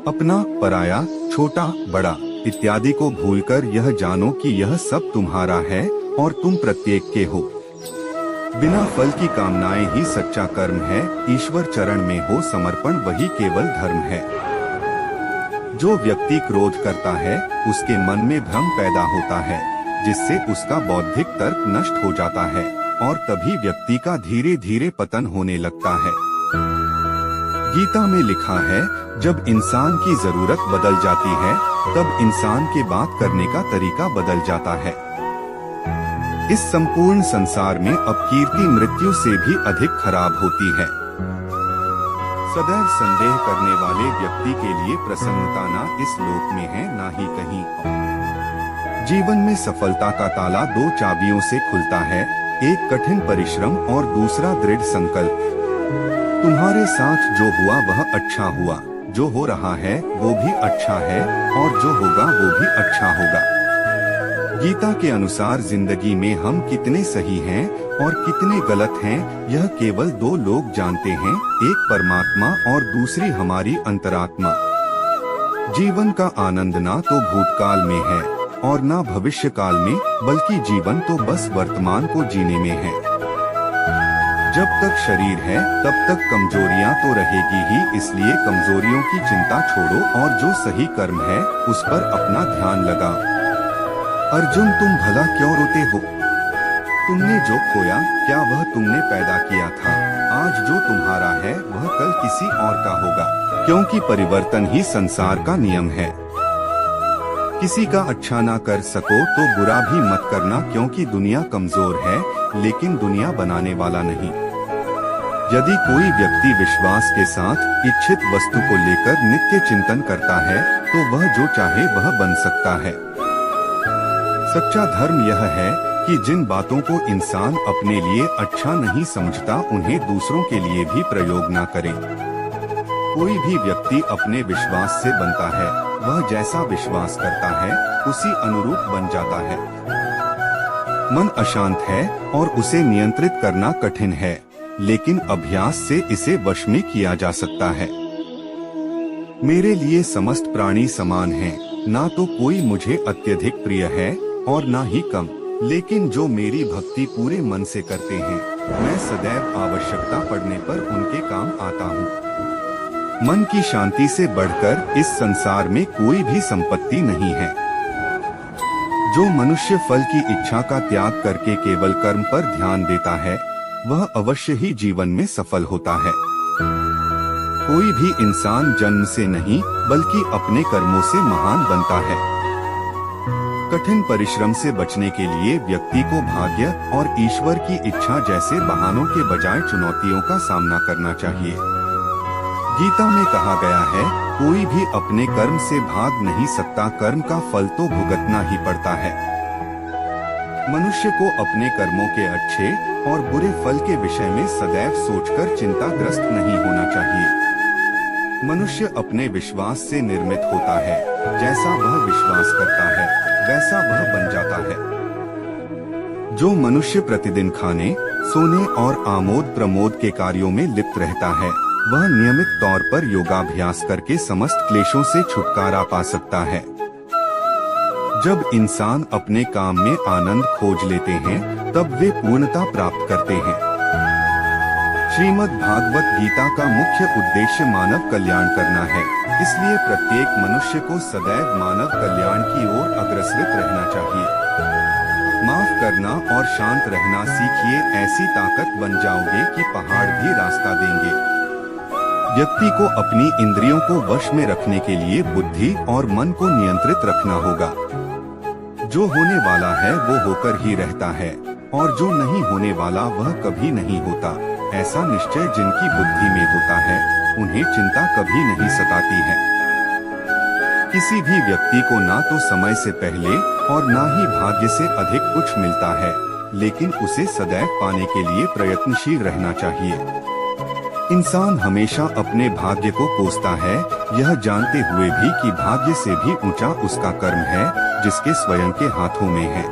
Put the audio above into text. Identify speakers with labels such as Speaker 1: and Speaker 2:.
Speaker 1: अपना, पराया, छोटा, बड़ा इत्यादि को भूलकर यह जानो कि यह सब तुम्हारा है और तुम प्रत्येक के हो। बिना फल की कामनाएं ही सच्चा कर्म है। ईश्वर चरण में हो समर्पण वही केवल धर्म है। जो व्यक्ति क्रोध करता है उसके मन में भ्रम पैदा होता है, जिससे उसका बौद्धिक तर्क नष्ट हो जाता है और तभी व्यक्ति का धीरे धीरे पतन होने लगता है। गीता में लिखा है, जब इंसान की जरूरत बदल जाती है तब इंसान के बात करने का तरीका बदल जाता है। इस संपूर्ण संसार में अपकीर्ति मृत्यु से भी अधिक खराब होती है। सदैव संदेह करने वाले व्यक्ति के लिए प्रसन्नता ना इस लोक में है ना ही कहीं और। जीवन में सफलता का ताला दो चाबियों से खुलता है, एक कठिन परिश्रम और दूसरा दृढ़ संकल्प। तुम्हारे साथ जो हुआ वह अच्छा हुआ, जो हो रहा है वो भी अच्छा है और जो होगा वो भी अच्छा होगा। गीता के अनुसार जिंदगी में हम कितने सही हैं और कितने गलत हैं यह केवल दो लोग जानते हैं, एक परमात्मा और दूसरी हमारी अंतरात्मा। जीवन का आनंद ना तो भूतकाल में है और ना भविष्य काल में, बल्कि जीवन तो बस वर्तमान को जीने में है। जब तक शरीर है तब तक कमजोरियां तो रहेगी ही, इसलिए कमजोरियों की चिंता छोड़ो और जो सही कर्म है उस पर अपना ध्यान लगाओ। अर्जुन, तुम भला क्यों रोते हो? तुमने जो खोया क्या वह तुमने पैदा किया था? आज जो तुम्हारा है वह कल किसी और का होगा, क्योंकि परिवर्तन ही संसार का नियम है। किसी का अच्छा ना कर सको तो बुरा भी मत करना, क्योंकि दुनिया कमजोर है लेकिन दुनिया बनाने वाला नहीं। यदि कोई व्यक्ति विश्वास के साथ इच्छित वस्तु को लेकर नित्य चिंतन करता है तो वह जो चाहे वह बन सकता है। सच्चा धर्म यह है कि जिन बातों को इंसान अपने लिए अच्छा नहीं समझता उन्हें दूसरों के लिए भी प्रयोग न करे। कोई भी व्यक्ति अपने विश्वास से बनता है, वह जैसा विश्वास करता है उसी अनुरूप बन जाता है। मन अशांत है और उसे नियंत्रित करना कठिन है, लेकिन अभ्यास से इसे वश में किया जा सकता है। मेरे लिए समस्त प्राणी समान हैं, ना तो कोई मुझे अत्यधिक प्रिय है और ना ही कम, लेकिन जो मेरी भक्ति पूरे मन से करते हैं मैं सदैव आवश्यकता पड़ने पर उनके काम आता हूँ। मन की शांति से बढ़कर इस संसार में कोई भी संपत्ति नहीं है। जो मनुष्य फल की इच्छा का त्याग करके केवल कर्म पर ध्यान देता है वह अवश्य ही जीवन में सफल होता है। कोई भी इंसान जन्म से नहीं बल्कि अपने कर्मों से महान बनता है। कठिन परिश्रम से बचने के लिए व्यक्ति को भाग्य और ईश्वर की इच्छा जैसे बहानों के बजाय चुनौतियों का सामना करना चाहिए। गीता में कहा गया है, कोई भी अपने कर्म से भाग नहीं सकता, कर्म का फल तो भुगतना ही पड़ता है। मनुष्य को अपने कर्मों के अच्छे और बुरे फल के विषय में सदैव सोचकर चिंताग्रस्त नहीं होना चाहिए। मनुष्य अपने विश्वास से निर्मित होता है, जैसा वह विश्वास करता है वैसा वह बन जाता है। जो मनुष्य प्रतिदिन खाने, सोने और आमोद प्रमोद के कार्यों में लिप्त रहता है वह नियमित तौर पर योगाभ्यास करके समस्त क्लेशों से छुटकारा पा सकता है। जब इंसान अपने काम में आनंद खोज लेते हैं तब वे पूर्णता प्राप्त करते हैं। श्रीमद् भागवत गीता का मुख्य उद्देश्य मानव कल्याण करना है, इसलिए प्रत्येक मनुष्य को सदैव मानव कल्याण की ओर अग्रसर रहना चाहिए। माफ करना और शांत रहना सीखिए, ऐसी ताकत बन जाओगे कि पहाड़ भी रास्ता देंगे। व्यक्ति को अपनी इंद्रियों को वश में रखने के लिए बुद्धि और मन को नियंत्रित रखना होगा। जो होने वाला है वो होकर ही रहता है और जो नहीं होने वाला वह कभी नहीं होता। ऐसा निश्चय जिनकी बुद्धि में होता है उन्हें चिंता कभी नहीं सताती है। किसी भी व्यक्ति को ना तो समय से पहले और ना ही भाग्य से अधिक कुछ मिलता है, लेकिन उसे सदैव पाने के लिए प्रयत्नशील रहना चाहिए। इंसान हमेशा अपने भाग्य को कोसता है, यह जानते हुए भी कि भाग्य से भी ऊंचा उसका कर्म है जिसके स्वयं के हाथों में है।